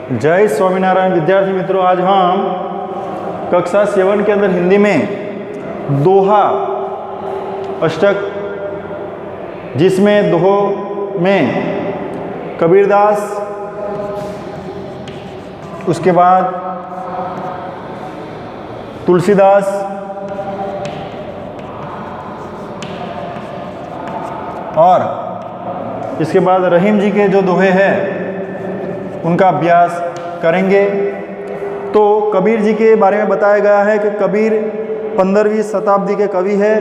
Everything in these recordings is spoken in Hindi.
जय स्वामीनारायण। विद्यार्थी मित्रों, आज हम कक्षा 7 के अंदर हिंदी में दोहा अष्टक, जिसमें दोहों में कबीरदास, उसके बाद तुलसीदास, और इसके बाद रहीम जी के जो दोहे हैं उनका अभ्यास करेंगे। तो कबीर जी के बारे में बताया गया है कि कबीर 15वीं शताब्दी के कवि हैं।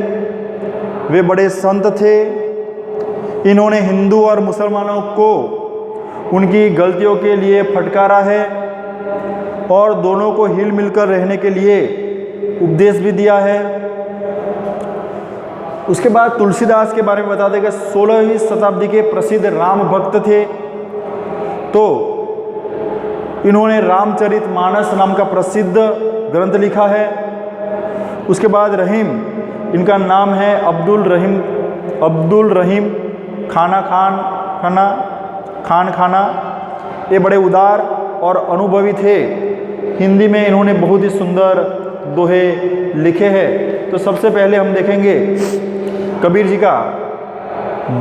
वे बड़े संत थे। इन्होंने हिंदू और मुसलमानों को उनकी गलतियों के लिए फटकारा है और दोनों को हिल मिलकर रहने के लिए उपदेश भी दिया है। उसके बाद तुलसीदास के बारे में बता दें कि 16वीं शताब्दी के प्रसिद्ध राम भक्त थे। तो इन्होंने रामचरितमानस नाम का प्रसिद्ध ग्रंथ लिखा है। उसके बाद रहीम, इनका नाम है अब्दुल रहीम खाना। ये बड़े उदार और अनुभवी थे। हिंदी में इन्होंने बहुत ही सुंदर दोहे लिखे हैं। तो सबसे पहले हम देखेंगे कबीर जी का।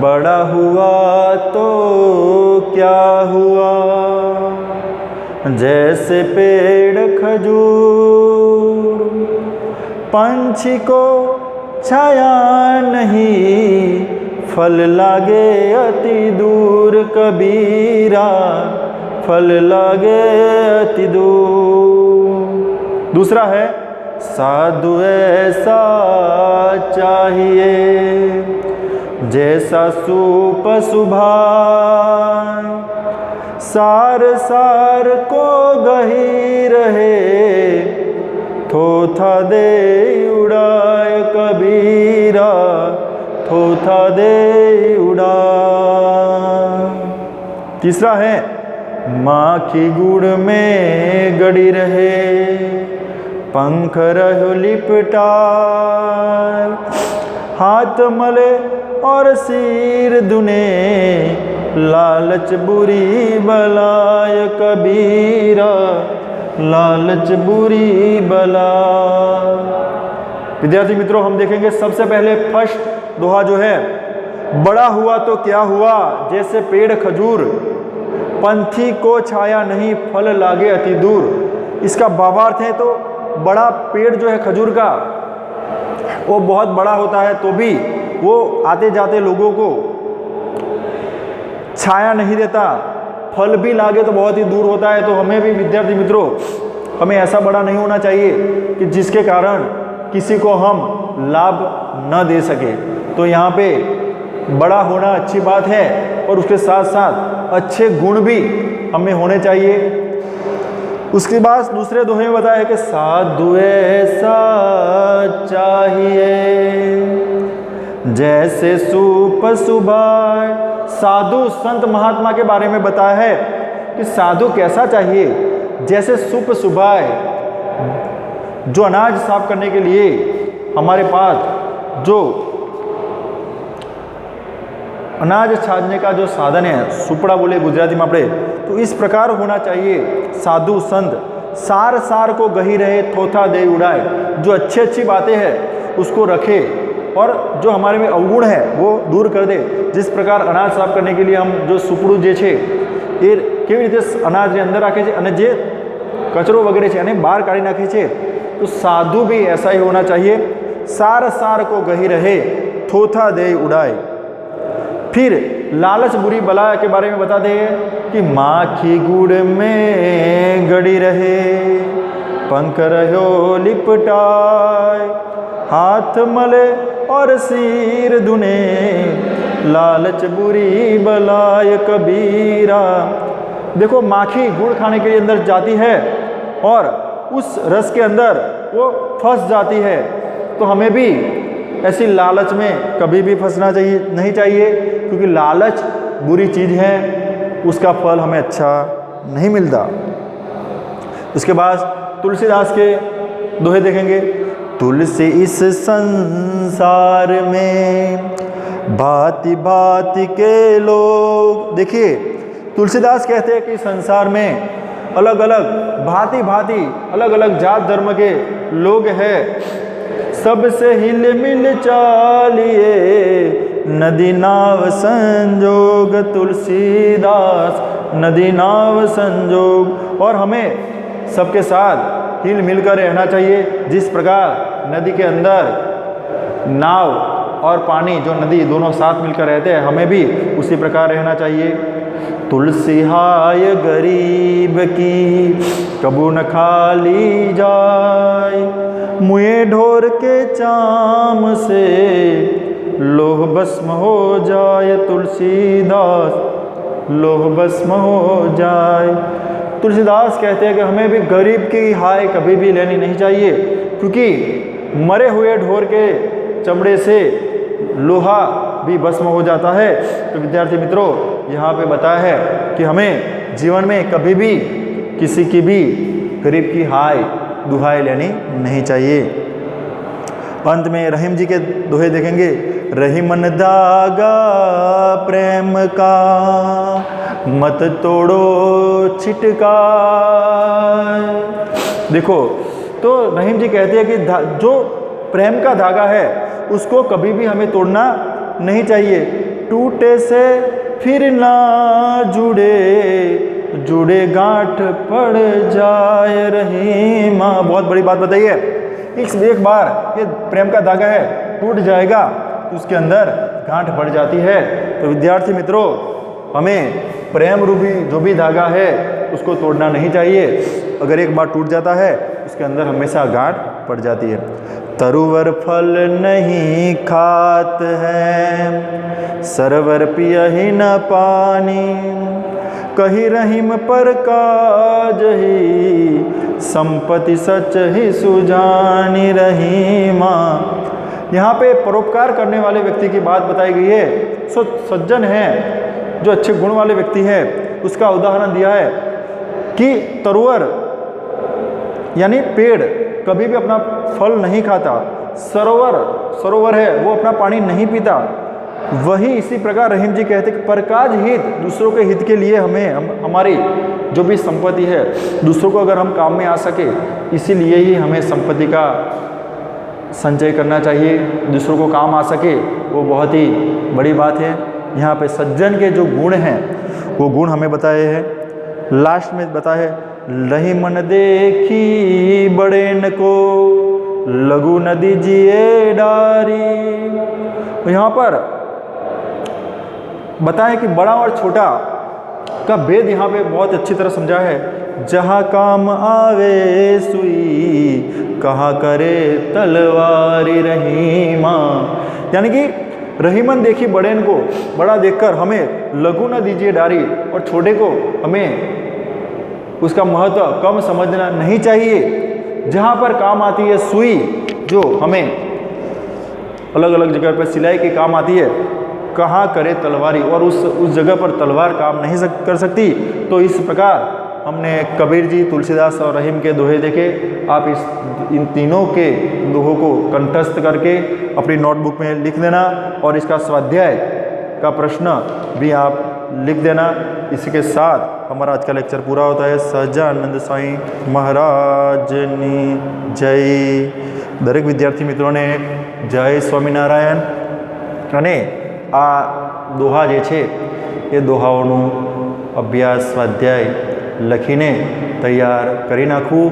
बड़ा हुआ तो क्या हुआ, जैसे पेड़ खजूर, पंछी को छाया नहीं, फल लागे अति दूर। कबीरा, फल लागे अति दूर। दूसरा है साधु ऐसा चाहिए, जैसा सूप सुभाए, सार सार को गही रहे, थोथा दे उड़ाए। कबीरा, थोथा दे उड़ाए। तीसरा है माखी गुड़ में गड़ी रहे, पंख रहो लिपटाए, हाथ मले और सिर दुने, लालच बुरी बलाय। कबीरा, लालच बुरी बला। विद्यार्थी मित्रों, हम देखेंगे सबसे पहले फर्स्ट दोहा जो है, बड़ा हुआ तो क्या हुआ, जैसे पेड़ खजूर, पंछी को छाया नहीं, फल लागे अति दूर। इसका भावार्थ है, तो बड़ा पेड़ जो है खजूर का, वो बहुत बड़ा होता है तो भी वो आते जाते लोगों को छाया नहीं देता, फल भी लागे तो बहुत ही दूर होता है। तो हमें भी विद्यार्थी मित्रों, हमें ऐसा बड़ा नहीं होना चाहिए कि जिसके कारण किसी को हम लाभ न दे सके। तो यहाँ पे बड़ा होना अच्छी बात है और उसके साथ साथ अच्छे गुण भी हमें होने चाहिए। उसके बाद दूसरे दोहे में बताया कि साधु ऐसा चाहिए, जैसे सूप सुभाए। साधु संत महात्मा के बारे में बताया है कि साधु कैसा चाहिए, जैसे सूप सुभाए, जो अनाज साफ करने के लिए हमारे पास जो अनाज छानने का जो साधन है, सुपड़ा बोले गुजराती में आपने, तो इस प्रकार होना चाहिए साधु संत। सार सार को गही रहे, थोथा दे उड़ाए, जो अच्छी अच्छी बातें हैं उसको रखे और जो हमारे में अवगुण है वो दूर कर दे। जिस प्रकार अनाज साफ करने के लिए हम जो सुपड़ू जे छे એ કેવી રીતે અનાજને અંદર રાખે છે અને જે કચરો વગેરે છે એને બહાર કાઢી નાખે છે, तो साधु भी ऐसा ही होना चाहिए। सार सार को गही रहे, थोथा दे उड़ाए। फिर लालच बुरी बला के बारे में बता दें कि माखी गुड़ में गड़ी रहे, पंख रहो लिपटाए, हाथ मले और सिर दुने, लालच बुरी बलाय। कबीरा, देखो माखी गुड़ खाने के लिए अंदर जाती है और उस रस के अंदर वो फंस जाती है। तो हमें भी ऐसी लालच में कभी भी फंसना नहीं चाहिए, क्योंकि लालच बुरी चीज़ है, उसका फल हमें अच्छा नहीं मिलता। उसके बाद तुलसीदास के दोहे देखेंगे। तुलसी इस संसार में भांति भांति के लोग। देखिए तुलसीदास कहते हैं कि संसार में अलग अलग भांति भांति अलग अलग जात धर्म के लोग हैं, सबसे हिल मिल चालिए नदी नाव संजोग तुलसीदास, नदी नाव संजोग। और हमें सबके साथ हिल मिलकर रहना चाहिए। जिस प्रकार नदी के अंदर नाव और पानी जो नदी दोनों साथ मिलकर रहते हैं, हमें भी उसी प्रकार रहना चाहिए। तुलसी हाय गरीब की कबू न खाली जाए, मुए ढोर के चाम से लोह भस्म हो जाए, तुलसीदास लोह भस्म हो जाए। तुलसीदास कहते हैं कि हमें भी गरीब की हाय कभी भी लेनी नहीं चाहिए, क्योंकि मरे हुए ढोर के चमड़े से लोहा भी भस्म हो जाता है। तो विद्यार्थी मित्रों, यहाँ पे बताया है कि हमें जीवन में कभी भी किसी की भी गरीब की हाय दुहाई लेनी नहीं चाहिए। अंत में रहीम जी के दोहे देखेंगे। रहीमन धागा प्रेम का मत तोड़ो छिटका। देखो, तो रहीम जी कहते हैं कि जो प्रेम का धागा है उसको कभी भी हमें तोड़ना नहीं चाहिए। टूटे से फिर ना जुड़े, जुड़े गांठ पड़ जाए रहीमा। बहुत बड़ी बात बताइए। एक बार ये प्रेम का धागा है टूट जाएगा तो उसके अंदर गांठ पड़ जाती है। तो विद्यार्थी मित्रों, हमें प्रेम रूपी जो भी धागा है उसको तोड़ना नहीं चाहिए। अगर एक बार टूट जाता है उसके अंदर हमेशा गांठ पड़ जाती है। तरुवर फल नहीं खात है, सरवर पियहि न पानी, कही रहीम पर काज ही, संपत्ति सच ही सुजानी रहीमा। यहाँ पे परोपकार करने वाले व्यक्ति की बात बताई गई है। सो सज्जन है, जो अच्छे गुण वाले व्यक्ति है, उसका उदाहरण दिया है कि तरुवर यानी पेड़ कभी भी अपना फल नहीं खाता, सरोवर है वो अपना पानी नहीं पीता। वही इसी प्रकार रहीम जी कहते कि परकाज हित, दूसरों के हित के लिए हमारी जो भी संपत्ति है दूसरों को अगर हम काम में आ सके, इसीलिए ही हमें संपत्ति का संचय करना चाहिए, दूसरों को काम आ सके, वो बहुत ही बड़ी बात है। यहाँ पे सज्जन के जो गुण हैं वो गुण हमें बताए हैं। लास्ट में बताया है, रहीमन देखी बड़ेन को लघु न दीजिए डारी। यहाँ पर बताएं कि बड़ा और छोटा का भेद यहाँ पे बहुत अच्छी तरह समझा है। जहाँ काम आवे सुई, कहाँ करे तलवारी रहीमा। यानी कि रहीमन देखी बड़ेन को, बड़ा देखकर हमें लघु न दीजिए डारी, और छोटे को हमें उसका महत्व कम समझना नहीं चाहिए। जहाँ पर काम आती है सुई, जो हमें अलग अलग जगह पर सिलाई के काम आती है, कहाँ करे तलवारी, और उस जगह पर तलवार काम नहीं कर सकती। तो इस प्रकार हमने कबीर जी, तुलसीदास और रहीम के दोहे देखे। आप इन तीनों के दोहों को कंठस्थ करके अपनी नोटबुक में लिख देना, और इसका स्वाध्याय का प्रश्न भी आप लिख देना। इसी के साथ हमारा आज का लेक्चर पूरा होता है। સહજાનંદ સાંઈ મહારાજની જય। દરેક વિદ્યાર્થી મિત્રોને જય સ્વામિનારાયણ। અને આ દોહા જે છે એ દોહાઓનું અભ્યાસ સ્વાધ્યાય લખીને તૈયાર કરી નાખવું।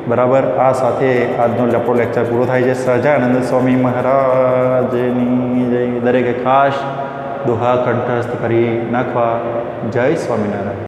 બરાબર, આ સાથે આજનો આપણો લેક્ચર પૂરો થાય છે। સહજાનંદ સ્વામી મહારાજની જય। દરેકે ખાસ દોહા કંઠસ્થ કરી નાખવા। જય સ્વામિનારાયણ।